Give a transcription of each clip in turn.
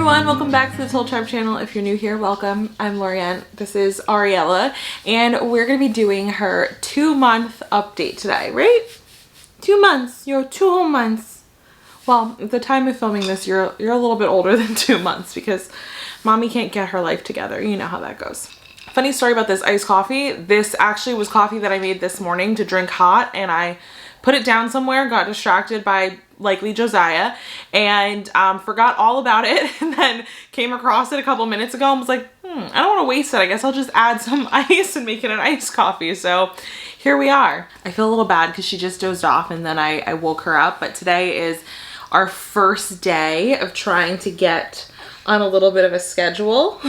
everyone, welcome back to the Untitled Chapter channel. If you're new here, welcome. I'm Lorianne. This is Ariella, and we're gonna be doing her 2-month update today, right? 2 months, you're 2 whole months. Well, at the time of filming this, you're a little bit older than 2 months because mommy can't get her life together. You know how that goes. Funny story about this iced coffee. This actually was coffee that I made this morning to drink hot, and I put it down somewhere, got distracted by likely Josiah, and forgot all about it, and then came across it a couple minutes ago and was like, I don't want to waste it. I guess I'll just add some ice and make it an iced coffee. So here we are. I feel a little bad because she just dozed off and then I woke her up, but today is our first day of trying to get on a little bit of a schedule.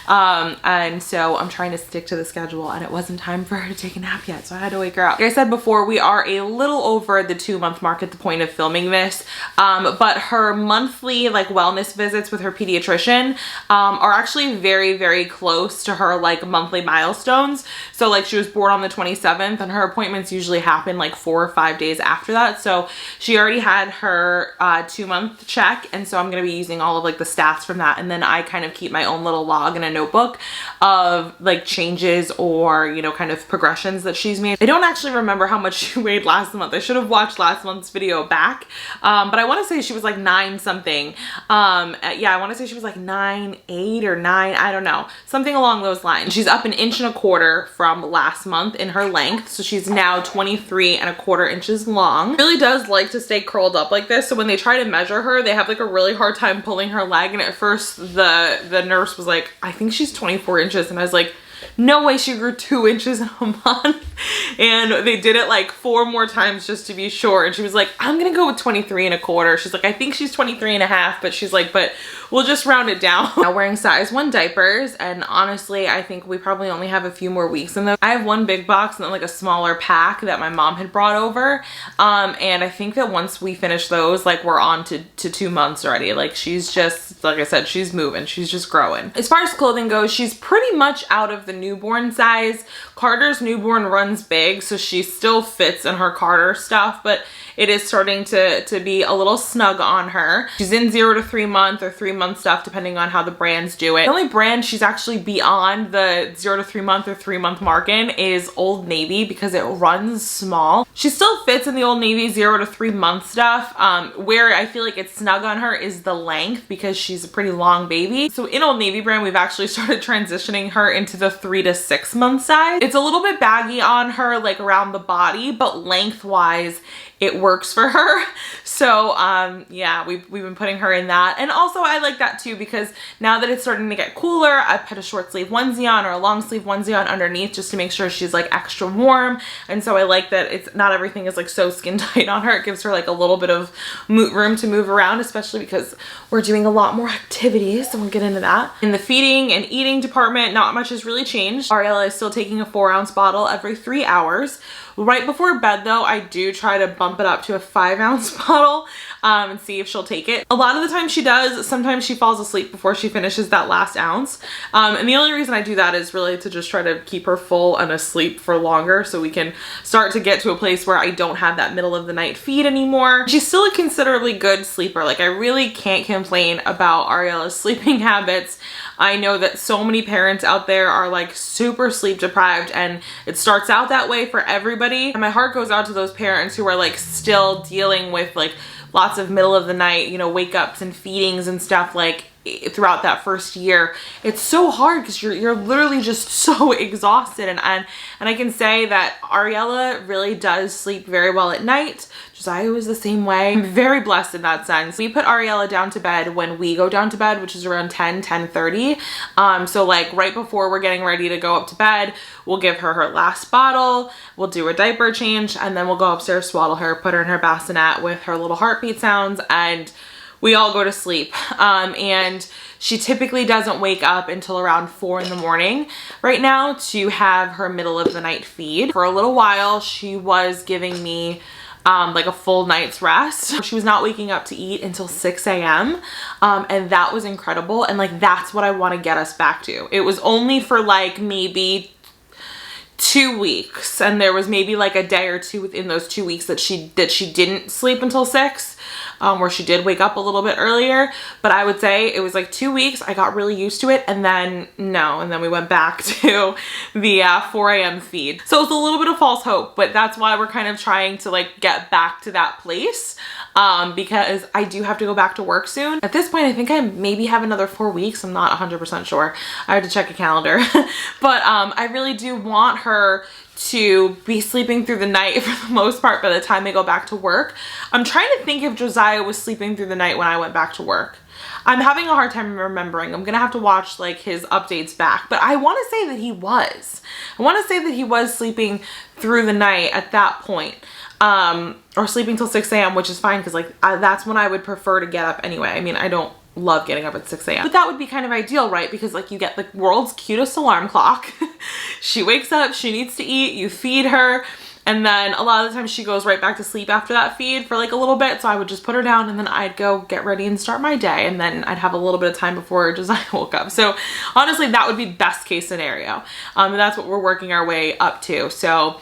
And so I'm trying to stick to the schedule, and it wasn't time for her to take a nap yet, so I had to wake her up. Like I said before, we are a little over the 2-month mark at the point of filming this, but her monthly like wellness visits with her pediatrician are actually very, very close to her like monthly milestones. So like she was born on the 27th, and her appointments usually happen like 4 or 5 days after that. So she already had her 2-month check, and so I'm gonna be using all of like the stats from that, and then I kind of keep my own little log in a notebook of like changes or, you know, kind of progressions that she's made. I don't actually remember how much she weighed last month. I should have watched last month's video back, but I want to say she was like 9 something. Yeah, I want to say she was like 9'8" or 9, I don't know, something along those lines. She's up 1.25 inches from last month in her length, so she's now 23¼ inches long. She really does like to stay curled up like this, so when they try to measure her, they have like a really hard time pulling her leg, and at first the nurse was like, I think she's 24 inches, and I was like, no way, she grew 2 inches in a month. And they did it like 4 more times just to be sure, and she was like, I'm gonna go with 23¼ She's like, I think she's 23½, but she's like, but we'll just round it down. Now wearing size 1 diapers, and honestly I think we probably only have a few more weeks in those. I have 1 big box and then like a smaller pack that my mom had brought over, and I think that once we finish those, like we're on to 2 months already. Like she's just, like I said, she's moving, she's just growing. As far as clothing goes, she's pretty much out of the newborn size. Carter's newborn runs big, so she still fits in her Carter stuff, but it is starting to be a little snug on her. She's in 0 to 3 month or 3-month stuff, depending on how the brands do it. The only brand she's actually beyond the 0 to 3 month or 3-month mark in is Old Navy, because it runs small. She still fits in the Old Navy 0 to 3 month stuff. Where I feel like it's snug on her is the length, because she's a pretty long baby. So in Old Navy brand, we've actually started transitioning her into the 3 to 6 month size. It's a little bit baggy on her, like around the body, but lengthwise it works for her. So yeah, we've been putting her in that. And also I like that too, because now that it's starting to get cooler, I put a short sleeve onesie on or a long sleeve onesie on underneath just to make sure she's like extra warm. And so I like that it's not everything is like so skin tight on her. It gives her like a little bit of room to move around, especially because we're doing a lot more activities, and we'll get into that. In the feeding and eating department, not much has really changed. Ariella is still taking a 4-ounce bottle every 3 hours. Right before bed though, I do try to bump it up to a 5-ounce bottle and see if she'll take it. A lot of the time she does. Sometimes she falls asleep before she finishes that last ounce. And the only reason I do that is really to just try to keep her full and asleep for longer, so we can start to get to a place where I don't have that middle of the night feed anymore. She's still a considerably good sleeper. Like I really can't complain about Ariella's sleeping habits. I know that so many parents out there are like super sleep deprived, and it starts out that way for everybody. And my heart goes out to those parents who are like still dealing with like lots of middle of the night, you know, wake ups and feedings and stuff like throughout that first year. It's so hard because you're literally just so exhausted, and I can say that Ariella really does sleep very well at night. Josiah was the same way. I'm very blessed in that sense. We put Ariella down to bed when we go down to bed, which is around 10:30. So like right before we're getting ready to go up to bed, we'll give her her last bottle, we'll do a diaper change, and then we'll go upstairs, swaddle her, put her in her bassinet with her little heartbeat sounds, and we all go to sleep. And she typically doesn't wake up until around 4 in the morning right now to have her middle of the night feed. For a little while, she was giving me like a full night's rest. She was not waking up to eat until 6 a.m. And that was incredible. And like, that's what I want to get us back to. It was only for like maybe 2 weeks, and there was maybe like a day or two within those 2 weeks that she didn't sleep until 6, where she did wake up a little bit earlier. But I would say it was like 2 weeks. I got really used to it, and then we went back to the 4 a.m. feed. So it's a little bit of false hope, but that's why we're kind of trying to like get back to that place, because I do have to go back to work soon. At this point, I think I maybe have another 4 weeks. I'm not 100% sure. I have to check a calendar. But I really do want her to be sleeping through the night for the most part by the time they go back to work. I'm trying to think if Josiah was sleeping through the night when I went back to work. I'm having a hard time remembering. I'm gonna have to watch like his updates back, but I want to say that he was. I want to say that he was sleeping through the night at that point, or sleeping till 6 a.m., which is fine because like that's when I would prefer to get up anyway. I mean, I don't love getting up at 6 a.m. but that would be kind of ideal, right? Because like you get the world's cutest alarm clock. She wakes up, she needs to eat, you feed her, and then a lot of the time she goes right back to sleep after that feed for like a little bit. So I would just put her down, and then I'd go get ready and start my day, and then I'd have a little bit of time before Josiah woke up. So honestly, that would be best case scenario, and that's what we're working our way up to. So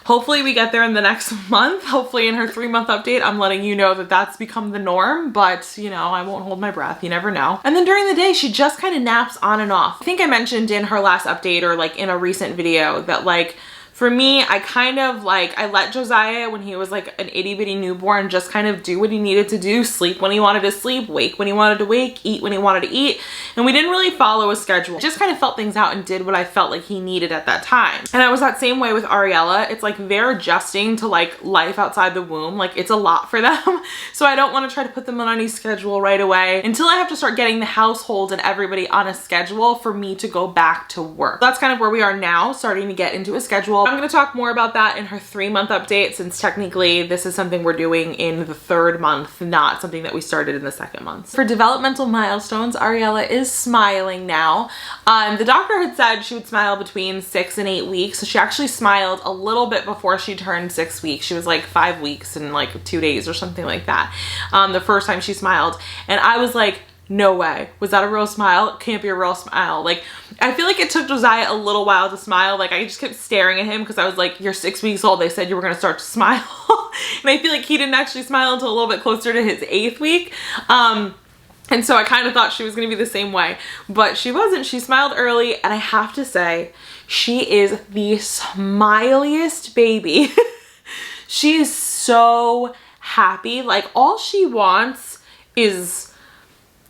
hopefully we get there in the next month. Hopefully in her 3-month update, I'm letting you know that that's become the norm, but you know, I won't hold my breath. You never know. And then during the day, she just kind of naps on and off. I think I mentioned in her last update or like in a recent video that like, for me, I kind of like, I let Josiah when he was like an itty bitty newborn just kind of do what he needed to do, sleep when he wanted to sleep, wake when he wanted to wake, eat when he wanted to eat. And we didn't really follow a schedule. Just kind of felt things out and did what I felt like he needed at that time. And I was that same way with Aryella. It's like they're adjusting to like life outside the womb. Like it's a lot for them. So I don't want to try to put them on any schedule right away until I have to start getting the household and everybody on a schedule for me to go back to work. That's kind of where we are now, starting to get into a schedule. I'm going to talk more about that in her 3-month update, since technically this is something we're doing in the 3rd month, not something that we started in the 2nd month. For developmental milestones, Ariella is smiling now. The doctor had said she would smile between 6 and 8 weeks. So she actually smiled a little bit before she turned 6 weeks. She was like 5 weeks and like 2 days or something like that. The first time she smiled. And I was like, no way. Was that a real smile? It can't be a real smile. Like, I feel like it took Josiah a little while to smile. Like, I just kept staring at him because I was like, you're 6 weeks old. They said you were going to start to smile. And I feel like he didn't actually smile until a little bit closer to his 8th week. And so I kind of thought she was going to be the same way, but she wasn't. She smiled early, and I have to say, she is the smiliest baby. She is so happy. Like, all she wants is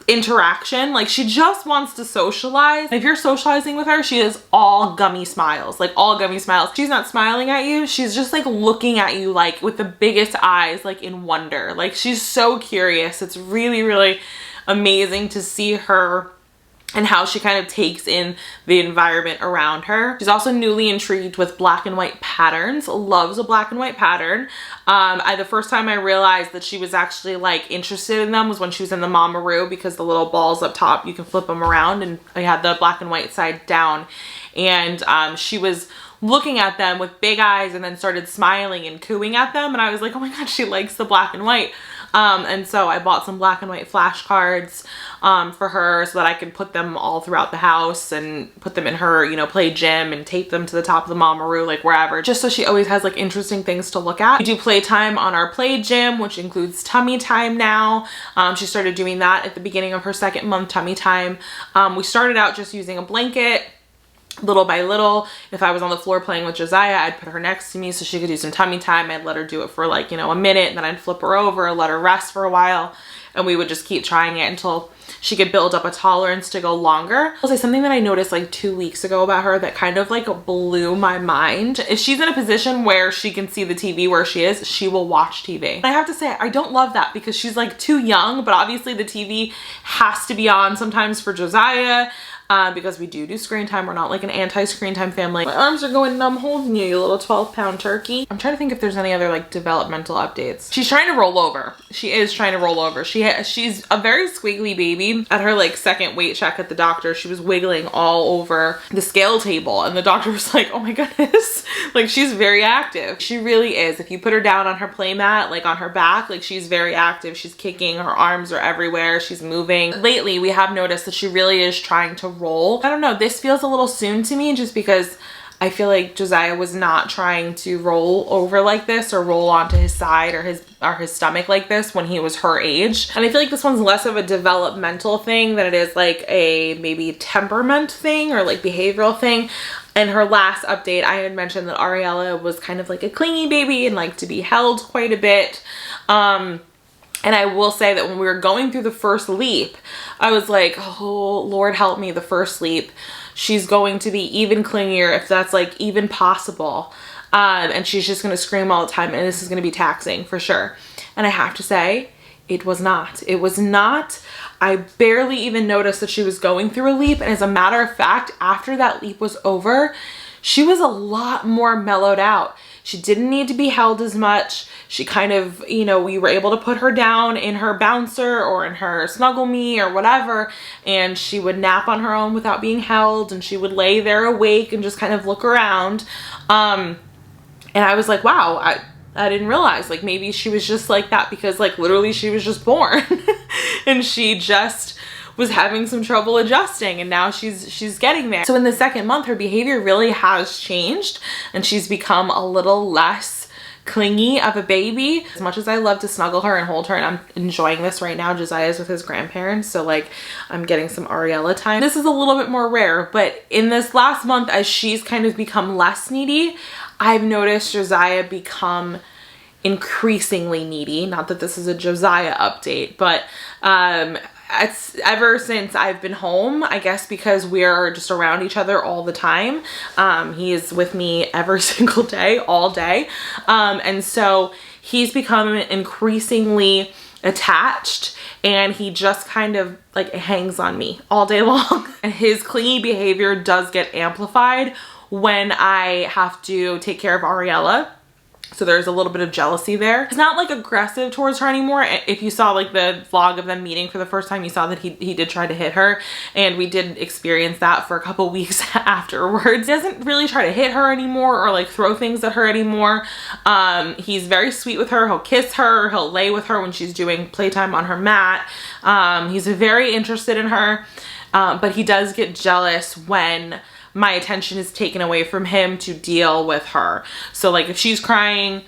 interaction. Like, she just wants to socialize. If you're socializing with her, she is all gummy smiles, like all gummy smiles. She's not smiling at you. She's just like looking at you like with the biggest eyes, like in wonder. Like, she's so curious. It's really, really amazing to see her and how she kind of takes in the environment around her. She's also newly intrigued with black and white patterns, loves a black and white pattern. The first time I realized that she was actually like interested in them was when she was in the Mamaru, because the little balls up top, you can flip them around, and I had the black and white side down. And she was looking at them with big eyes and then started smiling and cooing at them. And I was like, oh my God, she likes the black and white. And so I bought some black and white flashcards for her so that I could put them all throughout the house and put them in her, you know, play gym, and tape them to the top of the Mamaru, like wherever, just so she always has like interesting things to look at. We do playtime on our play gym, which includes tummy time now. She started doing that at the beginning of her 2nd month, tummy time. We started out just using a blanket. Little by little, if I was on the floor playing with Josiah, I'd put her next to me so she could do some tummy time. I'd let her do it for like, you know, a minute, and then I'd flip her over, let her rest for a while, and we would just keep trying it until she could build up a tolerance to go longer. I'll say something that I noticed like 2 weeks ago about her that kind of like blew my mind. If she's in a position where she can see the TV where she is, she will watch TV. And I have to say, I don't love that because she's like too young, but obviously the TV has to be on sometimes for Josiah. Because we do screen time. We're not like an anti-screen time family. My arms are going numb holding you, you little 12-pound turkey. I'm trying to think if there's any other like developmental updates. She's trying to roll over. She is trying to roll over. She's a very squiggly baby. At her like 2nd weight check at the doctor, she was wiggling all over the scale table, and the doctor was like, oh my goodness, like she's very active. She really is. If you put her down on her play mat, like on her back, like she's very active. She's kicking, her arms are everywhere, she's moving. Lately, we have noticed that she really is trying to roll. I don't know, this feels a little soon to me just because I feel like Josiah was not trying to roll over like this or roll onto his side or his stomach like this when he was her age. And I feel like this one's less of a developmental thing than it is like a maybe temperament thing or like behavioral thing. In her last update, I had mentioned that Ariella was kind of like a clingy baby and liked to be held quite a bit. And I will say that when we were going through the first leap, I was like, oh, Lord help me, the first leap. She's going to be even clingier if that's like even possible. And she's just going to scream all the time, and this is going to be taxing for sure. And I have to say, it was not. It was not. I barely even noticed that she was going through a leap. And as a matter of fact, after that leap was over, she was a lot more mellowed out. She didn't need to be held as much. She kind of, you know, we were able to put her down in her bouncer or in her snuggle me or whatever, and she would nap on her own without being held, and she would lay there awake and just kind of look around. And I was like, wow, I didn't realize, like, maybe she was just like that because like literally she was just born and she just was having some trouble adjusting, and now she's getting there. So in the second month, her behavior really has changed, and she's become a little less clingy of a baby. As much as I love to snuggle her and hold her, and I'm enjoying this right now, Josiah's with his grandparents, so like I'm getting some Ariella time. This is a little bit more rare, but in this last month, as she's kind of become less needy, I've noticed Josiah become increasingly needy. Not that this is a Josiah update, but it's ever since I've been home, I guess because we're just around each other all the time. He is with me every single day, all day. And so he's become increasingly attached, and he just kind of like hangs on me all day long. And his clingy behavior does get amplified when I have to take care of Ariella. So there's a little bit of jealousy there. It's not like aggressive towards her anymore. If you saw like the vlog of them meeting for the first time, you saw that he did try to hit her, and we did experience that for a couple weeks afterwards. He doesn't really try to hit her anymore or like throw things at her anymore. He's very sweet with her. He'll kiss her. He'll lay with her when she's doing playtime on her mat. He's very interested in her, but he does get jealous when my attention is taken away from him to deal with her. So like if she's crying,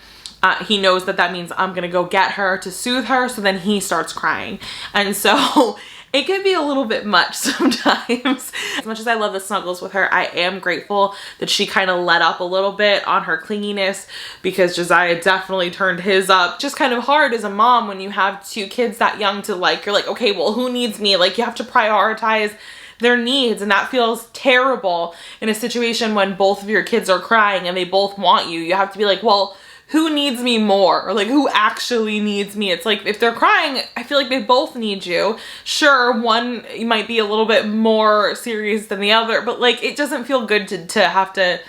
he knows that that means I'm gonna go get her to soothe her, so then he starts crying. And so it can be a little bit much sometimes. As much as I love the snuggles with her, I am grateful that she kind of let up a little bit on her clinginess, because Josiah definitely turned his up. Just kind of hard as a mom when you have two kids that young to like, you're like, okay, well, who needs me? Like you have to prioritize their needs, and that feels terrible in a situation when both of your kids are crying and they both want you. You have to be like, well, who needs me more? Or like, who actually needs me? It's like, if they're crying, I feel like they both need you. Sure, one might be a little bit more serious than the other, but like, it doesn't feel good to have to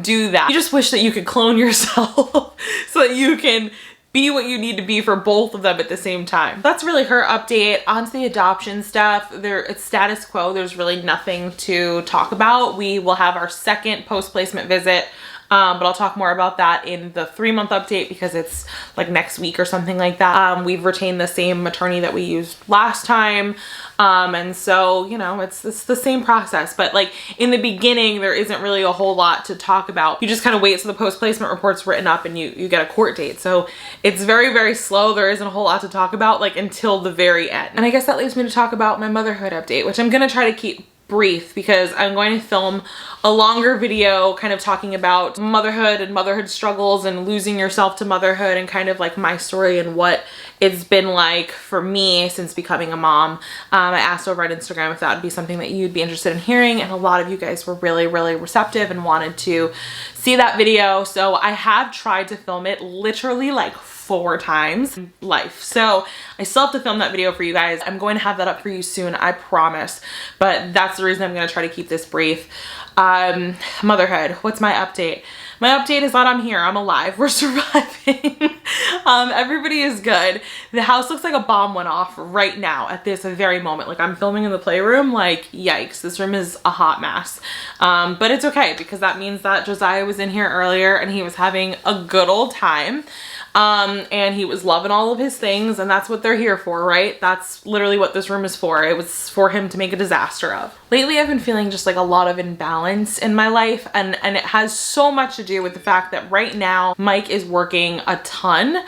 do that. You just wish that you could clone yourself so that you can be what you need to be for both of them at the same time. That's really her update. On to the adoption stuff. It's status quo. There's really nothing to talk about. We will have our second post-placement visit, but I'll talk more about that in the 3-month update because it's like next week or something like that. We've retained the same attorney that we used last time. And so, you know, it's the same process, but like in the beginning, there isn't really a whole lot to talk about. You just kind of wait till the post-placement report's written up and you get a court date. So it's very, very slow. There isn't a whole lot to talk about like until the very end. And I guess that leaves me to talk about my motherhood update, which I'm going to try to keep brief because I'm going to film a longer video kind of talking about motherhood and motherhood struggles and losing yourself to motherhood and kind of like my story and what it's been like for me since becoming a mom. I asked over on Instagram if that would be something that you'd be interested in hearing, and a lot of you guys were really, really receptive and wanted to see that video. So I have tried to film it literally like 4 times in life. So I still have to film that video for you guys. I'm going to have that up for you soon, I promise. But that's the reason I'm going to try to keep this brief. Motherhood, what's my update? My update is that I'm here, I'm alive, we're surviving. Everybody is good. The house looks like a bomb went off right now at this very moment. Like I'm filming in the playroom, like yikes, this room is a hot mess. But it's okay because that means that Josiah was in here earlier and he was having a good old time. and he was loving all of his things, and that's what they're here for, right? That's literally what this room is for. It was for him to make a disaster of. Lately, I've been feeling just like a lot of imbalance in my life, and it has so much to do with the fact that right now Mike is working a ton.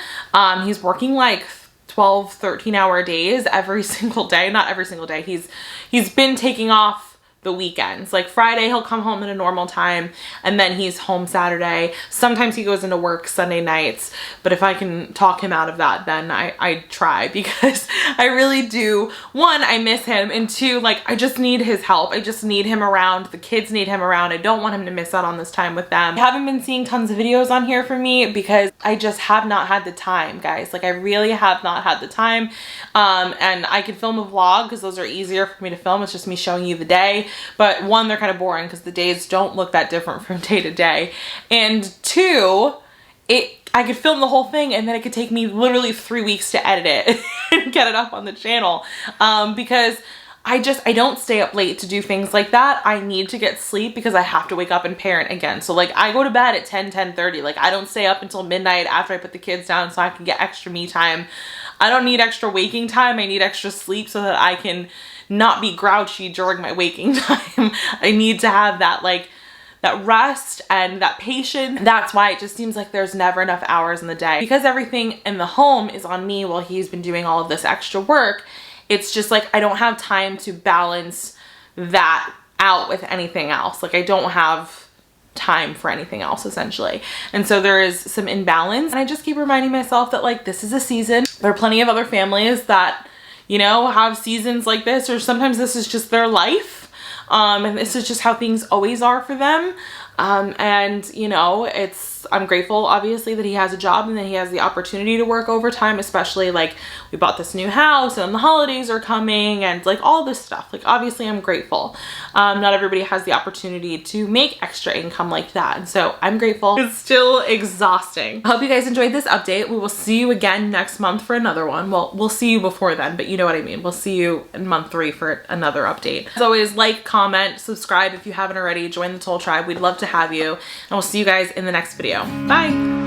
He's working like 12, 13-hour days every single day. Not every single day. He's been taking off the weekends. Like Friday, he'll come home at a normal time, and then he's home Saturday. Sometimes he goes into work Sunday nights, but if I can talk him out of that, then I try, because I really do. One, I miss him, and two, like, I just need his help. I just need him around. The kids need him around. I don't want him to miss out on this time with them. I haven't been seeing tons of videos on here for me because I just have not had the time, guys. Like, I really have not had the time. And I could film a vlog because those are easier for me to film. It's just me showing you the day. But one, they're kind of boring because the days don't look that different from day to day. And two, I could film the whole thing and then it could take me literally 3 weeks to edit it and get it up on the channel. Because I don't stay up late to do things like that. I need to get sleep because I have to wake up and parent again. So like I go to bed at 10:30. Like I don't stay up until midnight after I put the kids down so I can get extra me time. I don't need extra waking time. I need extra sleep so that I can not be grouchy during my waking time. I need to have that, like, that rest and that patience. That's why it just seems like there's never enough hours in the day. Because everything in the home is on me while he's been doing all of this extra work, it's just like I don't have time to balance that out with anything else. Like I don't have time for anything else essentially. And so there is some imbalance, and I just keep reminding myself that like this is a season. There are plenty of other families that, you know, have seasons like this, or sometimes this is just their life. And this is just how things always are for them. And you know, I'm grateful obviously that he has a job and that he has the opportunity to work overtime, especially like we bought this new house and the holidays are coming and like all this stuff. Like obviously I'm grateful. Not everybody has the opportunity to make extra income like that. And so I'm grateful. It's still exhausting. I hope you guys enjoyed this update. We will see you again next month for another one. Well, we'll see you before then, but you know what I mean. We'll see you in month 3 for another update. As always, like, comment, subscribe if you haven't already, join the Toll Tribe. We'd love to have you, and we'll see you guys in the next video. Bye.